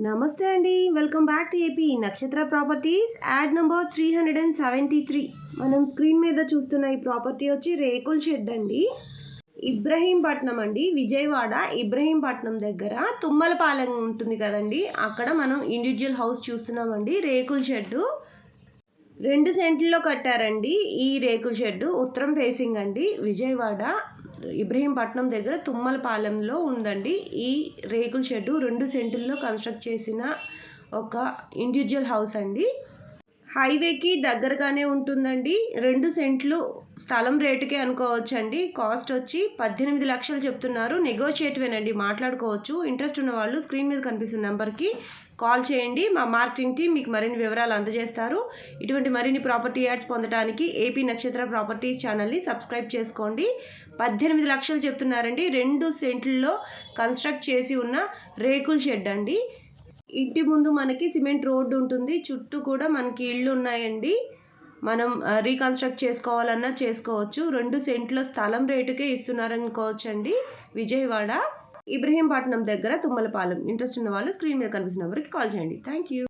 నమస్తే అండి. Welcome back to AP నక్షత్ర ప్రాపర్టీస్. Add number 373. మనం స్క్రీన్ మీద చూస్తున్న ఈ ప్రాపర్టీ వచ్చి రేకుల షెడ్ అండి. ఇబ్రహీంపట్నం అండి, విజయవాడ ఇబ్రహీంపట్నం దగ్గర తుమ్మలపాలెం ఉంటుంది కదండి, అక్కడ మనం ఇండివిజువల్ హౌస్ చూస్తున్నామండి. రేకుల షెడ్డు 2 సెంట్లలో కట్టారండి. ఈ రేకుల షెడ్డు ఉత్తరం ఫేసింగ్ అండి. విజయవాడ ఇబ్రహీంపట్నం దగ్గర తుమ్మలపాలెంలో ఉందండి ఈ రేకుల షెడ్డు. 2 సెంటుల్లో కన్స్ట్రక్ట్ చేసిన ఒక ఇండివిజువల్ హౌస్ అండి. హైవేకి దగ్గరగానే ఉంటుందండి. 2 సెంట్లు స్థలం రేటుకే అనుకోవచ్చండి. కాస్ట్ వచ్చి 18 లక్షలు చెప్తున్నారు. నెగోషియేటివేనండి, మాట్లాడుకోవచ్చు. ఇంట్రెస్ట్ ఉన్న వాళ్ళు స్క్రీన్ మీద కనిపిస్తున్న నెంబర్కి కాల్ చేయండి. మా మార్కెటింగ్ టీం మీకు మరిన్ని వివరాలు అందజేస్తారు. ఇటువంటి మరిన్ని ప్రాపర్టీ యాడ్స్ పొందడానికి ఏపీ నక్షత్ర ప్రాపర్టీస్ ఛానల్ని సబ్స్క్రైబ్ చేసుకోండి. 18 లక్షలు చెప్తున్నారండి. 2 సెంట్లలో కన్స్ట్రక్ట్ చేసి ఉన్న రేకుల షెడ్ అండి. ఇంటి ముందు మనకి సిమెంట్ రోడ్డు ఉంటుంది. చుట్టూ కూడా మనకి ఇళ్ళు ఉన్నాయండి. మనం రీకన్స్ట్రక్ట్ చేసుకోవాలన్నా చేసుకోవచ్చు. 2 సెంట్ల స్థలం రేటుకే ఇస్తున్నారనుకోవచ్చండి. విజయవాడ ఇబ్రహీంపట్నం దగ్గర తుమ్మలపాలెం. ఇంట్రెస్ట్ ఉన్న వాళ్ళు స్క్రీన్ మీద కనిపిస్తున్న నెంబర్కి కాల్ చేయండి. Thank you.